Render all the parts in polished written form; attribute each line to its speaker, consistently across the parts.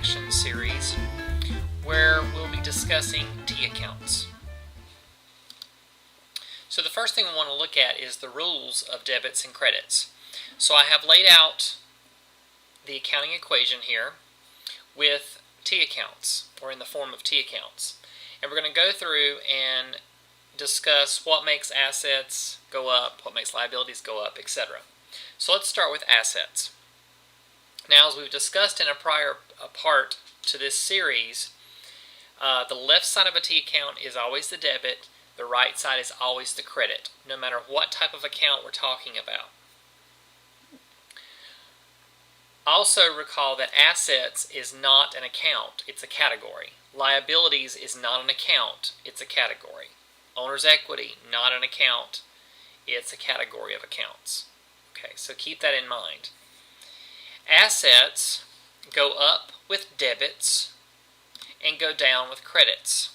Speaker 1: Transaction series where we'll be discussing T accounts. So the first thing we want to look at is the rules of debits and credits. So I have laid out the accounting equation here with T accounts, or in the form of T accounts. And we're going to go through and discuss what makes assets go up, what makes liabilities go up, etc. So let's start with assets. Now, as we've discussed in a prior part to this series, the left side of a T account is always the debit, the right side is always the credit, no matter what type of account we're talking about. Also recall that assets is not an account, it's a category. Liabilities is not an account, it's a category. Owner's equity, not an account, it's a category of accounts. Okay, so keep that in mind. Assets go up with debits and go down with credits.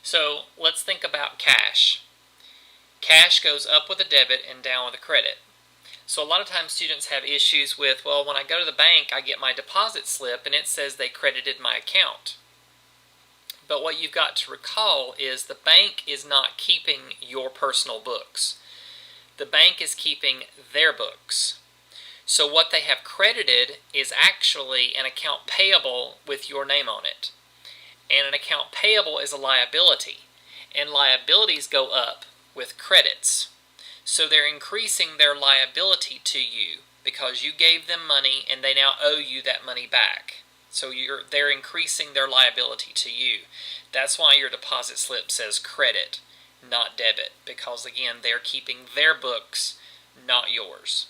Speaker 1: So let's think about cash. Cash goes up with a debit and down with a credit. So a lot of times students have issues with, well, when I go to the bank, I get my deposit slip and it says they credited my account. But what you've got to recall is the bank is not keeping your personal books. The bank is keeping their books. So what they have credited is actually an account payable with your name on it. And an account payable is a liability. And liabilities go up with credits. So they're increasing their liability to you because you gave them money and they now owe you that money back. So they're increasing their liability to you. That's why your deposit slip says credit, not debit, because again, they're keeping their books, not yours.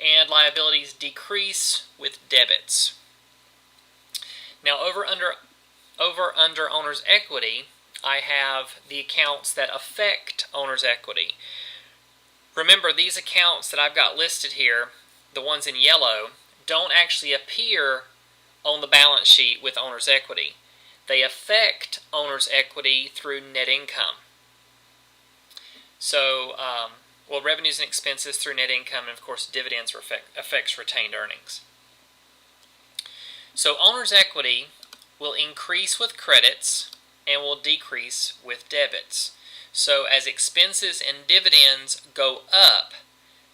Speaker 1: And liabilities decrease with debits. Now over under owner's equity, I have the accounts that affect owner's equity. Remember, these accounts that I've got listed here, the ones in yellow, don't actually appear on the balance sheet with owner's equity. They affect owner's equity through net income. So, revenues and expenses through net income, and of course dividends affects retained earnings. So owner's equity will increase with credits and will decrease with debits. So as expenses and dividends go up,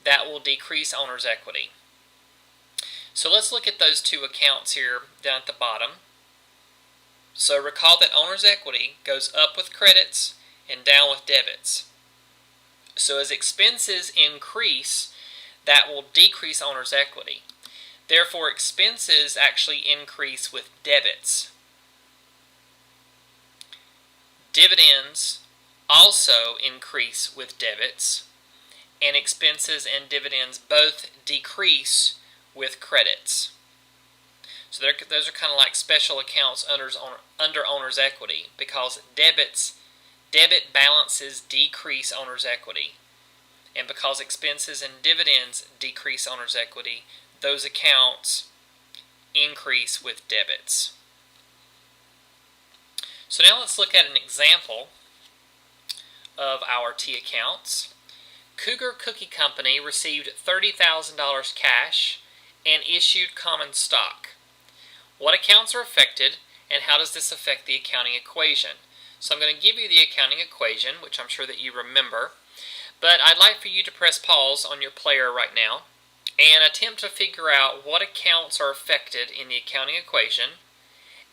Speaker 1: that will decrease owner's equity. So let's look at those two accounts here down at the bottom. So recall that owner's equity goes up with credits and down with debits. So as expenses increase, that will decrease owner's equity. Therefore, expenses actually increase with debits. Dividends also increase with debits, and expenses and dividends both decrease with credits. So those are kind of like special accounts under owner's equity, because debit balances decrease owner's equity, and because expenses and dividends decrease owner's equity, those accounts increase with debits. So now let's look at an example of our T accounts. Cougar Cookie Company received $30,000 cash and issued common stock. What accounts are affected, and how does this affect the accounting equation? So I'm going to give you the accounting equation, which I'm sure that you remember, but I'd like for you to press pause on your player right now and attempt to figure out what accounts are affected in the accounting equation,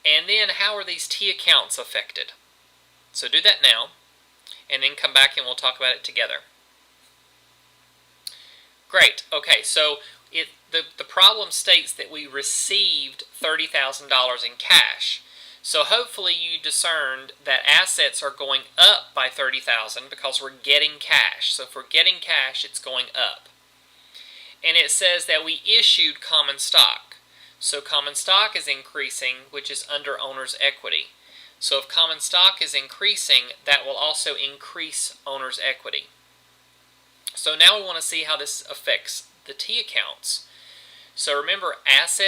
Speaker 1: and then how are these T accounts affected. So do that now, and then come back and we'll talk about it together. Great. Okay, so the problem states that we received $30,000 in cash. So hopefully you discerned that assets are going up by $30,000 because we're getting cash. So if we're getting cash, it's going up. And it says that we issued common stock. So common stock is increasing, which is under owner's equity. So if common stock is increasing, that will also increase owner's equity. So now we want to see how this affects the T accounts. So remember, as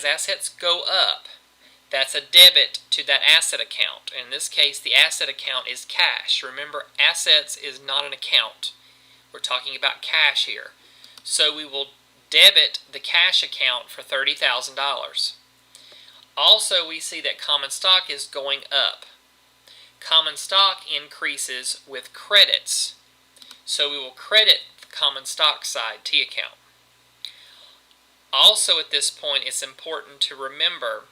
Speaker 1: assets go up, that's a debit to that asset account. In this case, the asset account is cash. Remember, assets is not an account. We're talking about cash here. So we will debit the cash account for $30,000. Also, we see that common stock is going up. Common stock increases with credits, so we will credit the common stock side, T account. Also, at this point, it's important to remember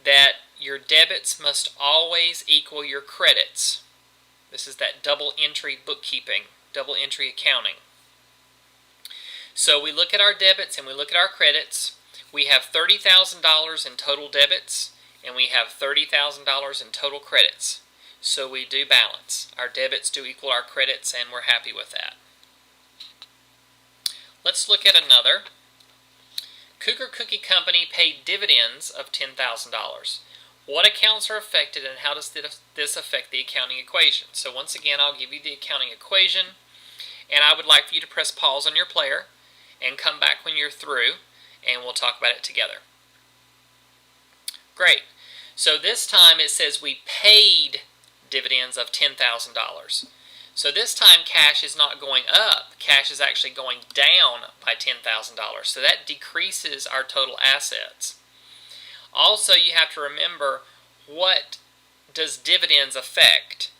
Speaker 1: that your debits must always equal your credits. This is that double entry bookkeeping, double entry accounting. So we look at our debits and we look at our credits. We have $30,000 in total debits and we have $30,000 in total credits. So we do balance. Our debits do equal our credits and we're happy with that. Let's look at another. Cougar Cookie Company paid dividends of $10,000. What accounts are affected and how does this affect the accounting equation? So once again, I'll give you the accounting equation, and I would like for you to press pause on your player and come back when you're through, and we'll talk about it together. Great. So this time it says we paid dividends of $10,000. So this time cash is not going up, cash is actually going down by $10,000. So that decreases our total assets. Also, you have to remember, what does dividends affect?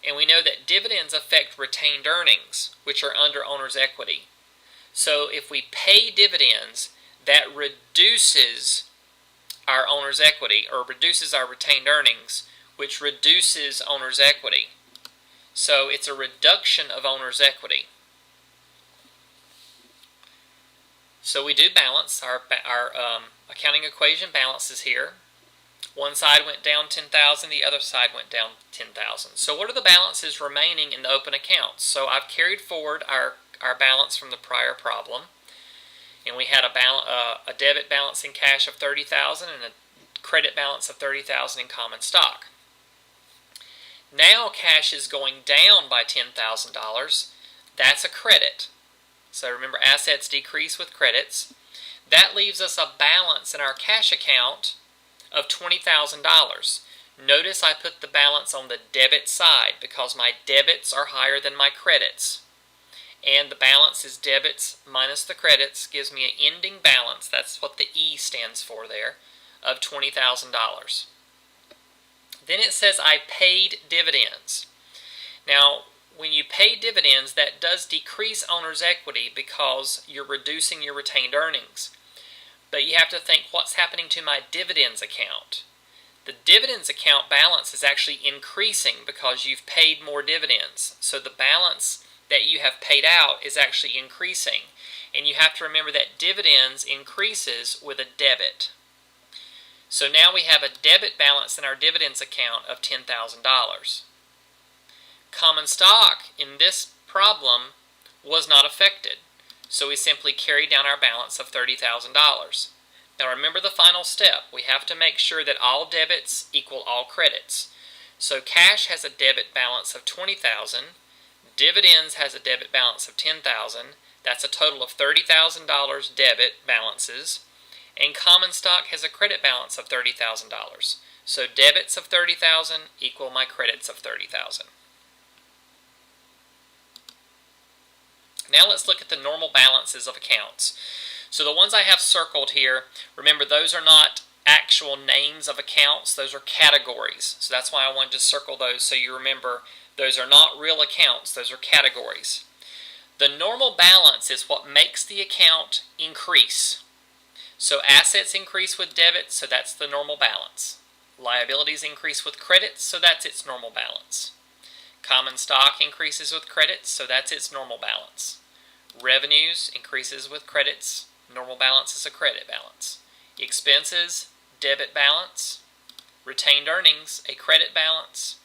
Speaker 1: And we know that dividends affect retained earnings, which are under owner's equity. So if we pay dividends, that reduces our owner's equity, or reduces our retained earnings, which reduces owner's equity. So it's a reduction of owner's equity. So we do balance. Our accounting equation balances here. One side went down 10,000, the other side went down 10,000. So what are the balances remaining in the open accounts? So I've carried forward our balance from the prior problem. And we had a debit balance in cash of $30,000 and a credit balance of $30,000 in common stock. Now cash is going down by $10,000. That's a credit. So remember, assets decrease with credits. That leaves us a balance in our cash account of $20,000. Notice I put the balance on the debit side because my debits are higher than my credits. And the balance is debits minus the credits gives me an ending balance, that's what the E stands for there, of $20,000. Then it says I paid dividends. Now, when you pay dividends, that does decrease owner's equity because you're reducing your retained earnings. But you have to think, what's happening to my dividends account? The dividends account balance is actually increasing because you've paid more dividends. So the balance that you have paid out is actually increasing. And you have to remember that dividends increases with a debit. So now we have a debit balance in our dividends account of $10,000. Common stock in this problem was not affected. So we simply carry down our balance of $30,000. Now remember the final step. We have to make sure that all debits equal all credits. So cash has a debit balance of $20,000. Dividends has a debit balance of $10,000. That's a total of $30,000 debit balances. And common stock has a credit balance of $30,000. So debits of $30,000 equal my credits of $30,000. Now let's look at the normal balances of accounts. So the ones I have circled here, remember those are not actual names of accounts, those are categories. So that's why I wanted to circle those so you remember those are not real accounts, those are categories. The normal balance is what makes the account increase. So assets increase with debits, so that's the normal balance. Liabilities increase with credits, so that's its normal balance. Common stock increases with credits, so that's its normal balance. Revenues increases with credits, normal balance is a credit balance. Expenses, debit balance. Retained earnings, a credit balance.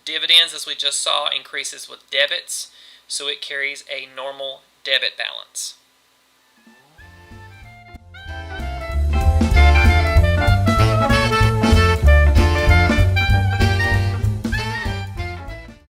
Speaker 1: Dividends, as we just saw, increases with debits, so it carries a normal debit balance.